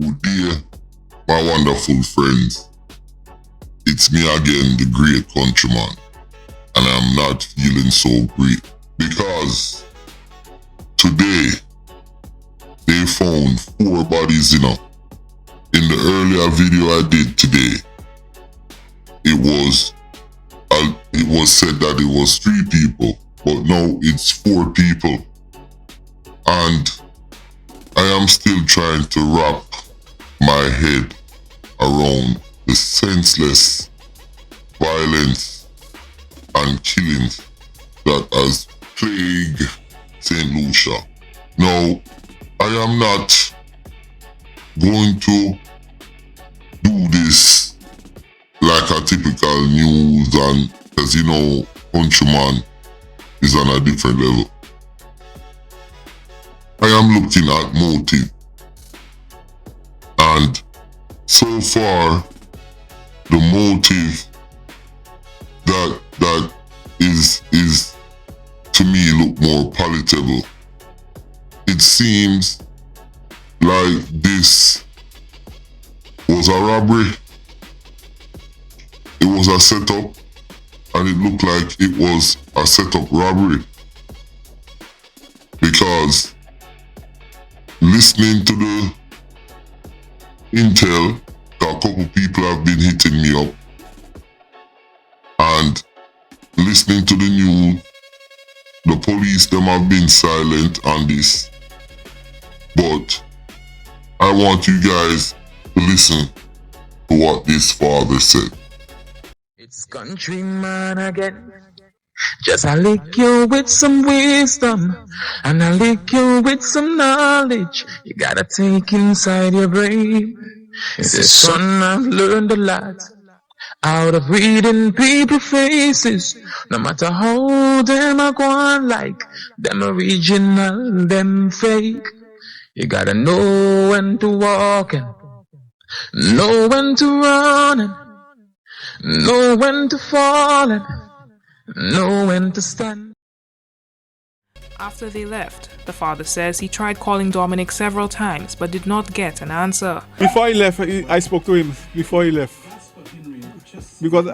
Good day, my wonderful friends. It's me again, the great Countryman, and I'm not feeling so great because today they found 4 bodies, In the earlier video I did today, it was said that it was 3 people, but now it's 4 people, and I am still trying to wrap my head around the senseless violence and killings that has plagued St. Lucia. Now, I am not going to do this like a typical news, and as you know, Countryman is on a different level. I am looking at motive, and so far the motive that is to me look more palatable. It seems like this was a robbery. It was a setup, and it looked like it was a setup robbery, because listening to the intel, a couple people have been hitting me up, and listening to the news, the police them have been silent on this, but I want you guys to listen to what this father said. It's Countryman again. Just I lick you with some wisdom, and I lick you with some knowledge you gotta take inside your brain. He says, son, I've learned a lot out of reading people's faces. No matter how them I go on, like them original, them fake. You gotta know when to walk and know when to run and know when to fall and know when to stand. After they left, the father says he tried calling Dominic several times but did not get an answer. Before he left, I spoke to him before he left, because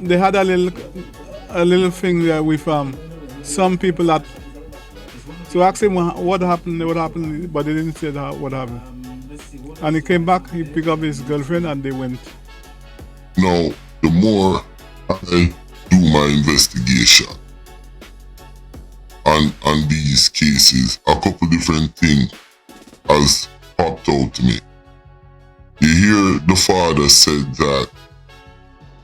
they had a little thing there with some people that, to ask him what happened, but they didn't say what happened. And he came back, he picked up his girlfriend, and they went. Now, the more I do my investigation on these cases, a couple different things has popped out to me. You hear the father said that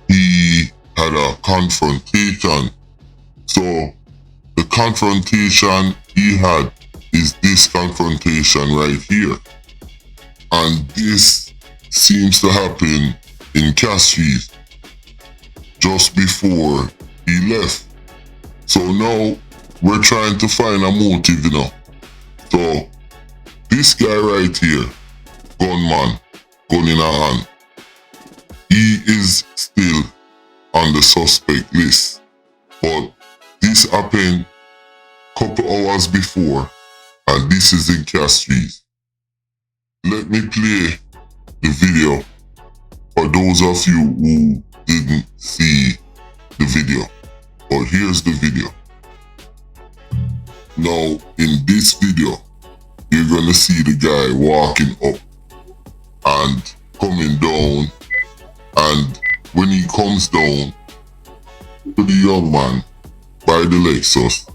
he had a confrontation. So the confrontation he had is this confrontation right here. And this seems to happen in Castries just before he left. So now we're trying to find a motive, So this guy right here, gunman, gun in a hand, he is still on the suspect list. But this happened a couple hours before, and this is in Castries. Let me play the video for those of you who didn't see the video. But here's the video. Now, in this video, you're gonna see the guy walking up and coming down, and when he comes down to the young man by the Lexus,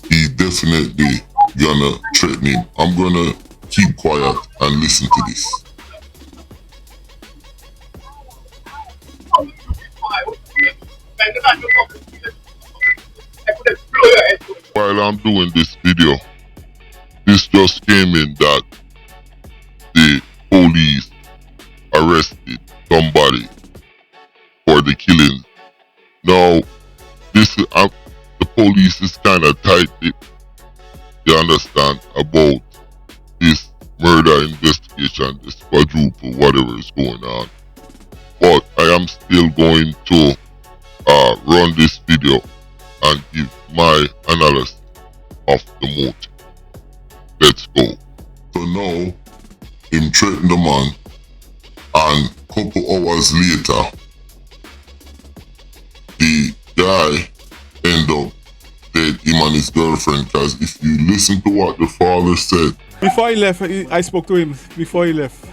he definitely gonna threaten him. I'm gonna keep quiet and listen to this. While I'm doing this video, this just came in that the police arrested somebody for the killings. Now, this is, the police is kind of tight-lipped, you understand, about this murder investigation, this quadruple, whatever is going on. But I am still going to run this video and give my analysis of the motive. Let's go. So now, him threatened the man, and a couple hours later, the guy ended up dead, him and his girlfriend, because if you listen to what the father said. Before he left, I spoke to him before he left.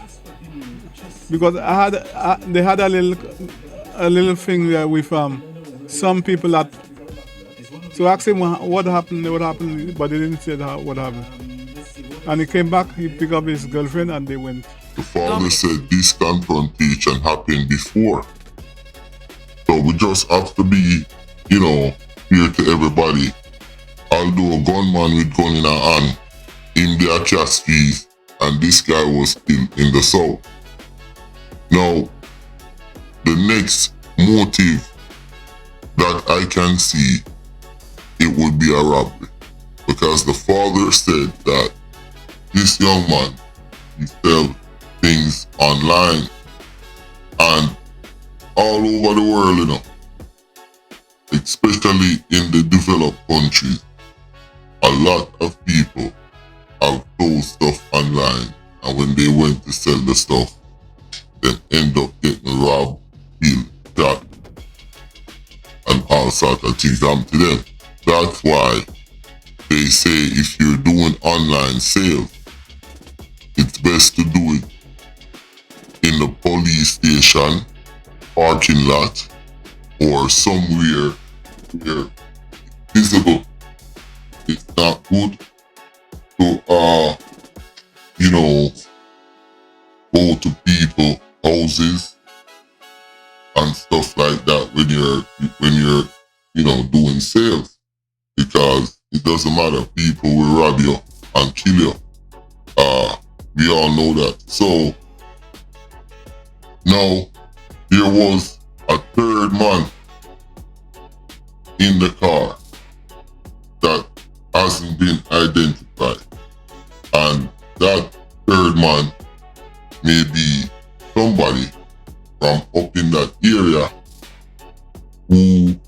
Because they had a little thing there with some people that. So I asked him what happened, but they didn't say what happened. And he came back, he picked up his girlfriend, and they went. The father said this confrontation happened before. So we just have to be, here to everybody. Although a gunman with gun in a hand, him there cash fees, and this guy was still in the south. Now, the next motive that I can see, it would be a robbery. Because the father said that this young man, he sell things online and all over the world, especially in the developed countries. A lot of people have sold stuff online, and when they went to sell the stuff, they end up getting robbed, killed, shot, and all sorts of things happen to them. That's why they say if you're doing online sales, it's best to do it in the police station, parking lot, or somewhere where it's visible. It's not good to, go to people houses and stuff like that when you're doing sales, because it doesn't matter, people will rob you and kill you. We all know that. So now there was a third man in the car that hasn't been identified, and that third man may be somebody from up in that area who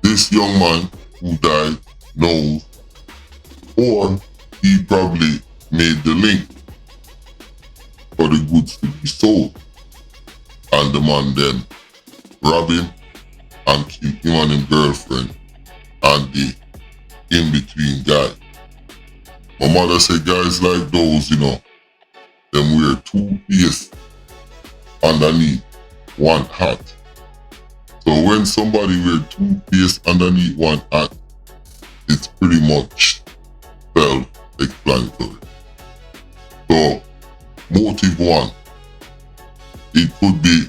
this young man who died knows, or he probably made the link for the goods to be sold, and the man then robbed him and killed him and his girlfriend and the in-between guy. My mother said guys like those, them wear two pieces underneath one hat. So when somebody wear two pieces underneath one hat, it's pretty much self-explanatory. So motive one, it could be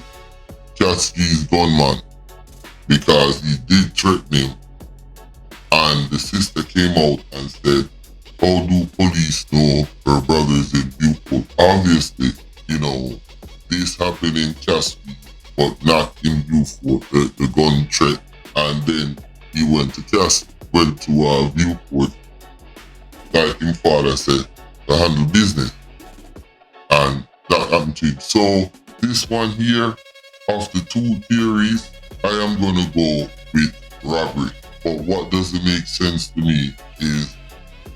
Cassidy's gunman, because he did threaten him, and the sister came out and said, how do police know her brother's in Viewport? Obviously, this happened in Cassidy, but not in Viewport, the gun threat, and then he went to Viewport, like his father said, to handle business, and that happened to him. So this one here, of the two theories, I am going to go with robbery. But what doesn't make sense to me is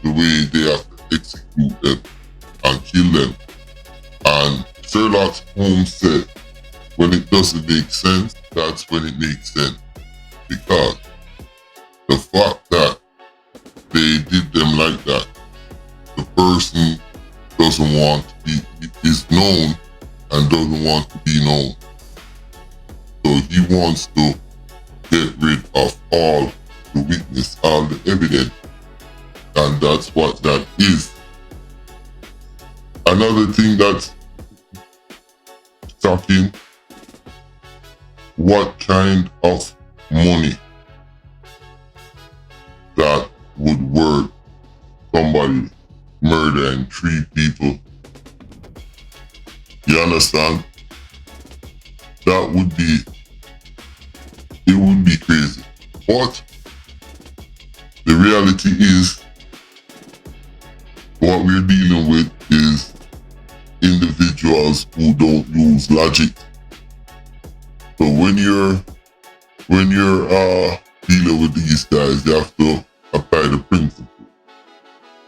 the way they have to execute them and kill them. And Sherlock Holmes said, when it doesn't make sense, that's when it makes sense. Because the fact that they did them like that, the person doesn't want to be, is known and doesn't want to be known. So he wants to get rid of all the witness, all the evidence. And that's what that is. Another thing that's shocking, what kind of money that would worth somebody murdering 3 people. You understand? It would be crazy. But the reality is, what we're dealing with is individuals who don't use logic. So when you're dealing with these guys, you have to apply the principle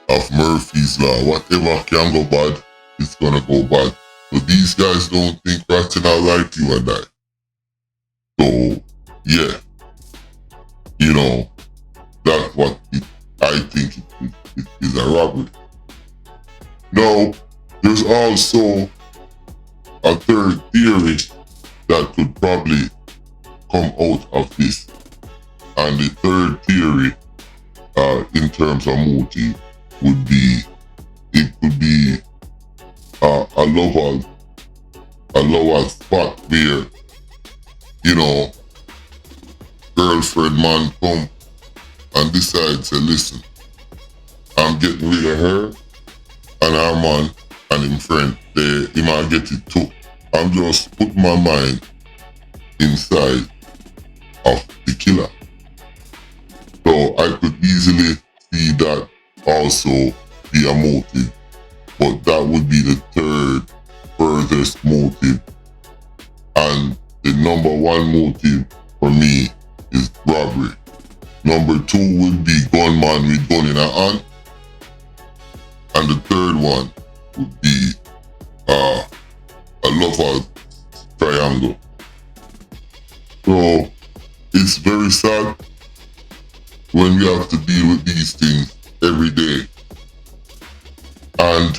of Murphy's Law. Whatever can go bad it's gonna go bad. But these guys don't think rational like you and I. So, yeah. You know, that's what I think it is a robbery. Now, there's also a third theory that could probably come out of this. And the third theory, in terms of motive, would be, it could be a lover's spot where, you know, girlfriend man come and decide to listen, I'm getting rid of her and her man and him friend. He might get it too. I'm just putting my mind inside of the killer. So I could easily see that also be a motive. But that would be the third furthest motive. And the number one motive for me is robbery. Number two would be gunman with gun in a hand. And the third one would be a lover's triangle. So it's very sad when we have to deal with these things every day. And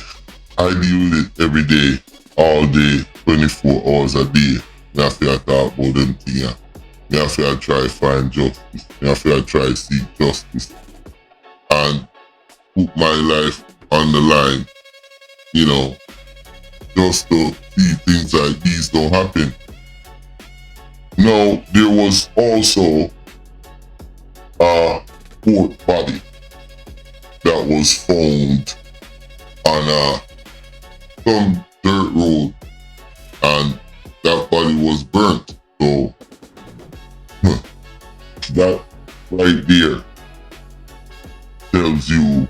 I deal with it every day, all day, 24 hours a day. I have to talk about them things. I have to try find justice. I have to try seek justice. And put my life on the line, you know, just to see things like these don't happen. Now, there was also a fourth body that was found on some dirt road, and that body was burnt. So that right there tells you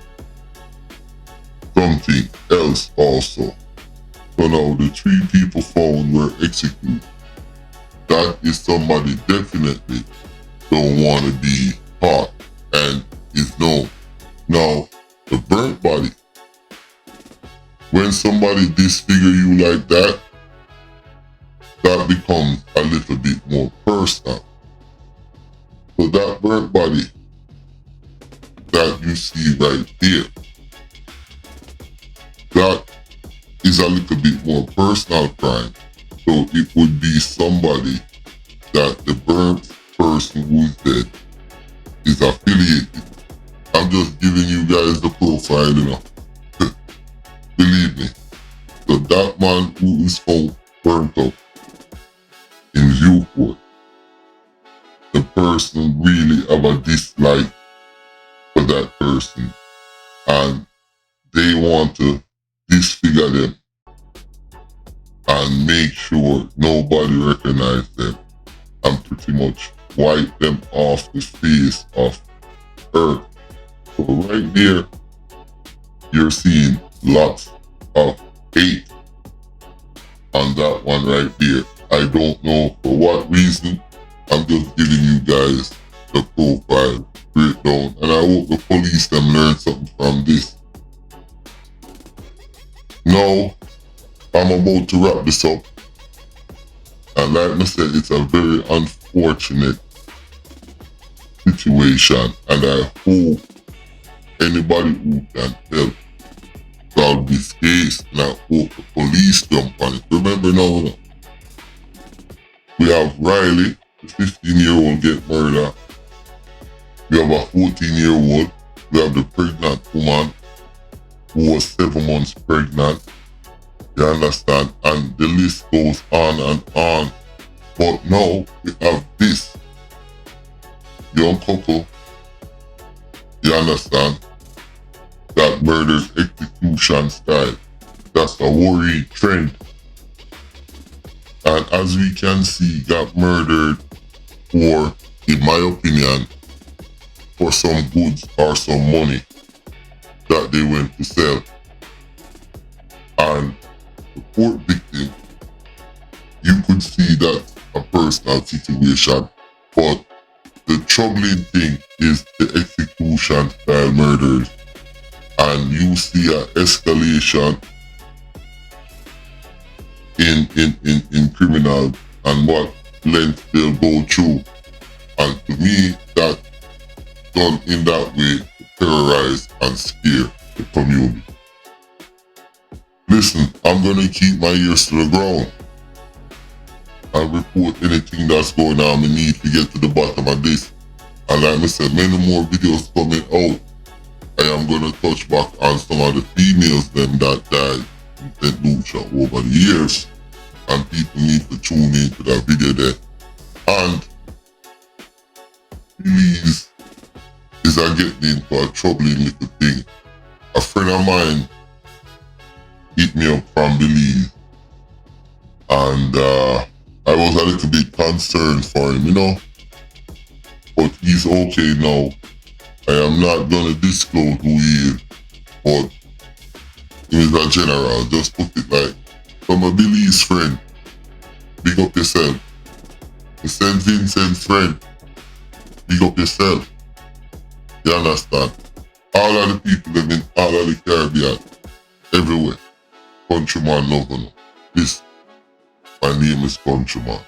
something else also. So now the 3 people found were executed. That is somebody definitely don't want to be caught and is known. Now, the burnt body, when somebody disfigure you like that, that becomes a little bit more personal. So that burnt body that you see right there, that is a little bit more personal crime. So it would be somebody that the burnt person who's dead is affiliated. I'm just giving you guys the profile, you know. Believe me. So that man who is found burnt up in Viewport, the person really have a dislike for that person, and they want to disfigure them and make sure nobody recognize them and pretty much wipe them off the face of earth. So right there, you're seeing lots of hate on that one right there. I don't know for what reason. I'm just giving you guys the profile breakdown, and I hope the police them learn something from this. Now, I'm about to wrap this up. And like I said, it's a very unfortunate situation, and I hope anybody who can help solve this case, and I hope the police jump on it. Remember now, we have Riley, the 15-year-old get murdered. We have a 14-year-old. We have the pregnant woman who was 7 months pregnant. You understand? And the list goes on and on. But now we have this young couple, you understand, that murders execution style. That's a worrying trend. And as we can see, got murdered for, in my opinion, for some goods or some money that they went to sell. And the fourth victim, you could see that a personal situation, but the troubling thing is the execution style murders. And you see an escalation in criminal and what length they'll go through. And to me, that done in that way to terrorize and scare the community. Listen, I'm gonna keep my ears to the ground and report anything that's going on. I need to get to the bottom of this. And like I said, many more videos coming out. I am gonna touch back on some of the females them that died in St. Lucia over the years. And people need to tune into that video there. And Belize is getting into a troubling little thing. A friend of mine hit me up from Belize. And I was a little bit concerned for him, you know. But he's okay now. I am not gonna disclose who he is. But he is a general, just put it like, from a Belize friend, big up yourself. The St. Vincent friend, big up yourself. You understand? All of the people that in all of the Caribbean, everywhere. Countryman love you. This, my name is Countryman.